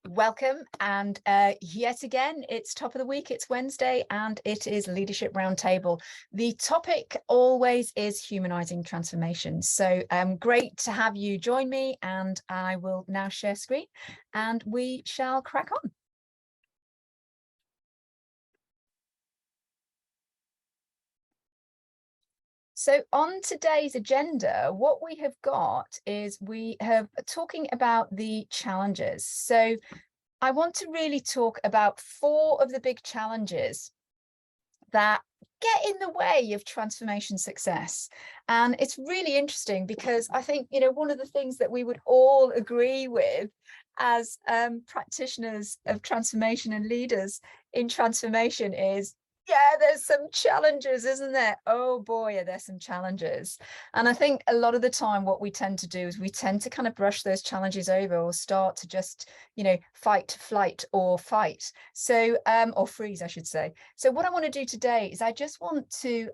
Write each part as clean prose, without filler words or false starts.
Welcome, and yet again, it's top of the week, it's Wednesday, and it is Leadership Roundtable. The topic always is humanizing transformation. So great to have you join me, and I will now share screen, and we shall crack on. So on today's agenda, what we have got is we have talking about the challenges. So I want to really talk about 4 of the big challenges that get in the way of transformation success. And it's really interesting because I think, one of the things that we would all agree with as practitioners of transformation and leaders in transformation is, yeah, there's some challenges, isn't there? Oh boy, are there some challenges. And I think a lot of the time what we tend to do is we tend to kind of brush those challenges over or start to just, fight, flight, or fight. So, or freeze, I should say. So what I want to do today is I just want to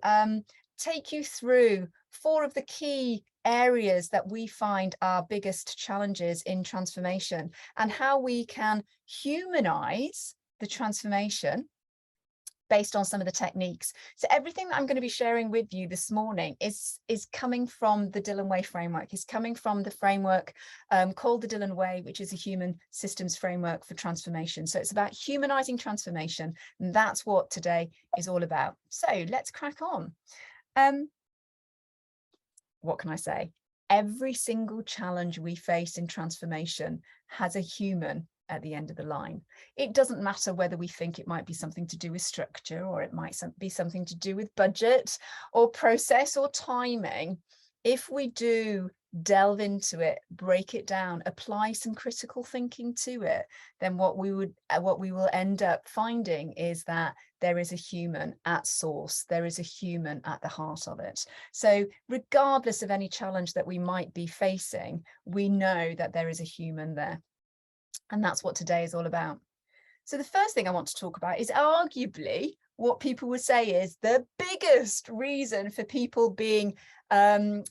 take you through 4 of the key areas that we find are biggest challenges in transformation and how we can humanize the transformation based on some of the techniques. So everything that I'm going to be sharing with you this morning is coming from the Dillon Way framework, is coming from the framework called the Dillon Way, which is a human systems framework for transformation. So it's about humanizing transformation, and that's what today is all about. So let's crack on. What can I say? Every single challenge we face in transformation has a human at the end of the line. It doesn't matter whether we think it might be something to do with structure, or it might be something to do with budget or process or timing. If we do delve into it, break it down, apply some critical thinking to it, then what we will end up finding is that there is a human at source. There is a human at the heart of it. So regardless of any challenge that we might be facing, we know that there is a human there. And that's what today is all about. So the first thing I want to talk about is arguably what people would say is the biggest reason for people being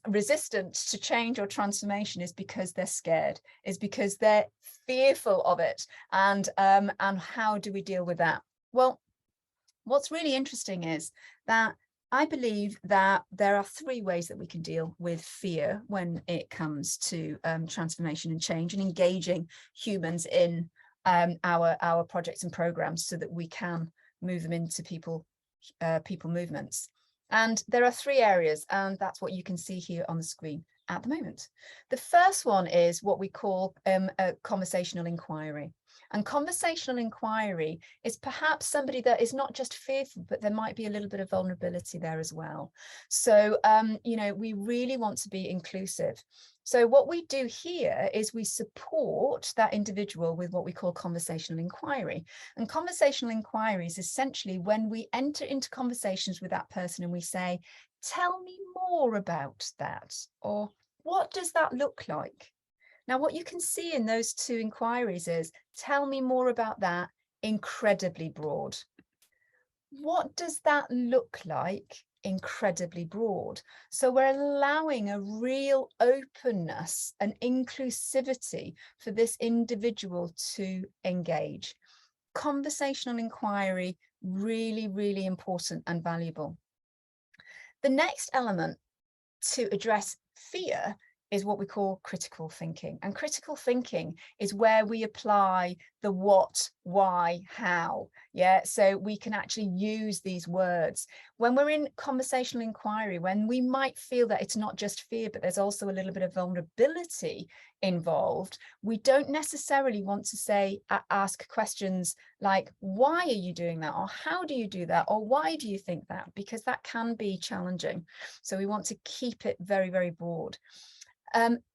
resistant to change or transformation is because they're scared, is because they're fearful of it. And how do we deal with that? Well, what's really interesting is that I believe that there are 3 ways that we can deal with fear when it comes to transformation and change and engaging humans in our projects and programs so that we can move them into people movements. And there are 3 areas, and that's what you can see here on the screen at the moment. The first one is what we call a conversational inquiry. And conversational inquiry is perhaps somebody that is not just fearful, but there might be a little bit of vulnerability there as well. So, we really want to be inclusive. So what we do here is we support that individual with what we call conversational inquiry. And conversational inquiry is essentially when we enter into conversations with that person and we say, tell me more about that, or what does that look like? Now, what you can see in those 2 inquiries is, tell me more about that, incredibly broad. What does that look like? Incredibly broad. So we're allowing a real openness and inclusivity for this individual to engage. Conversational inquiry, really, really important and valuable. The next element to address fear is what we call critical thinking. And critical thinking is where we apply the what, why, how. Yeah, so we can actually use these words. When we're in conversational inquiry, when we might feel that it's not just fear, but there's also a little bit of vulnerability involved, we don't necessarily want to say, ask questions like, why are you doing that? Or how do you do that? Or why do you think that? Because that can be challenging. So we want to keep it very, very broad.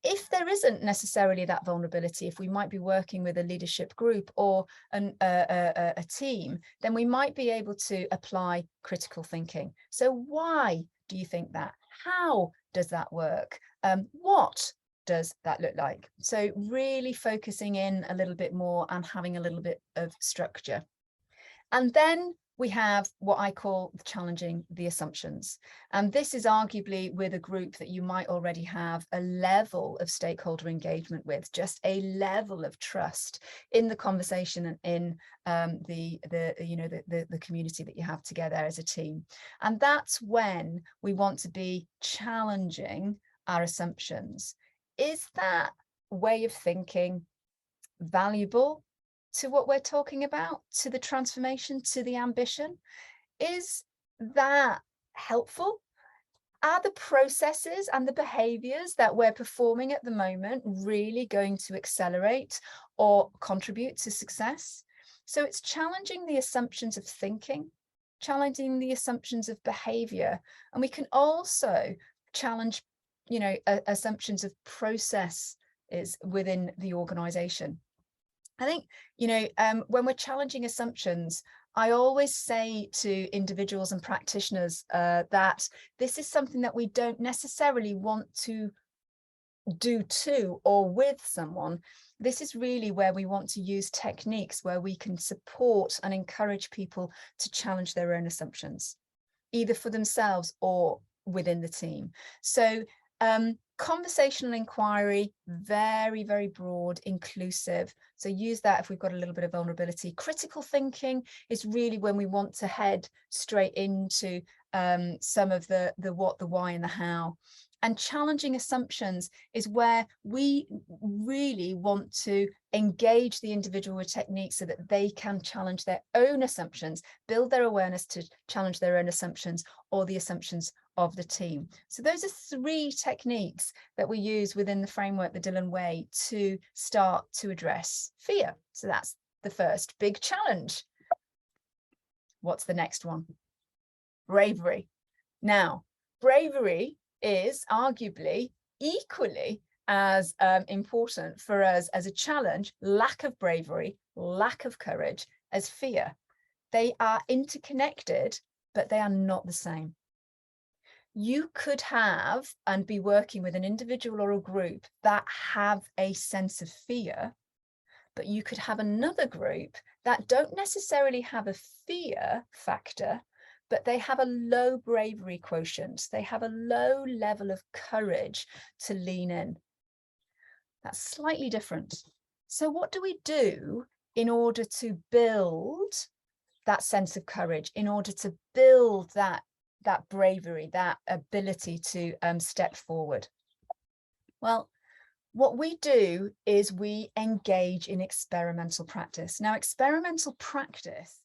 If there isn't necessarily that vulnerability, if we might be working with a leadership group or a team, then we might be able to apply critical thinking. So why do you think that? How does that work? What does that look like? So really focusing in a little bit more and having a little bit of structure. And then we have what I call challenging the assumptions. And this is arguably with a group that you might already have a level of stakeholder engagement with, just a level of trust in the conversation and in the community that you have together as a team. And that's when we want to be challenging our assumptions. Is that way of thinking valuable to what we're talking about, to the transformation, to the ambition? Is that helpful? Are the processes and the behaviors that we're performing at the moment really going to accelerate or contribute to success? So it's challenging the assumptions of thinking, challenging the assumptions of behavior, and we can also challenge, assumptions of process is within the organization. I think, when we're challenging assumptions, I always say to individuals and practitioners that this is something that we don't necessarily want to do to or with someone. This is really where we want to use techniques where we can support and encourage people to challenge their own assumptions, either for themselves or within the team. So conversational inquiry, very, very broad, inclusive. So use that if we've got a little bit of vulnerability. Critical thinking is really when we want to head straight into some of the what, the why, and the how. And challenging assumptions is where we really want to engage the individual with techniques so that they can challenge their own assumptions, build their awareness to challenge their own assumptions or the assumptions of the team. So those are 3 techniques that we use within the framework, the Dylan Way, to start to address fear. So that's the first big challenge. What's the next one? Bravery. Now, bravery is arguably equally as important for us as a challenge, lack of bravery, lack of courage, as fear. They are interconnected, but they are not the same. You could have and be working with an individual or a group that have a sense of fear, but you could have another group that don't necessarily have a fear factor, but they have a low bravery quotient. They have a low level of courage to lean in. That's slightly different. So what do we do in order to build that sense of courage, in order to build that bravery, that ability to step forward? Well, what we do is we engage in experimental practice. Now, experimental practice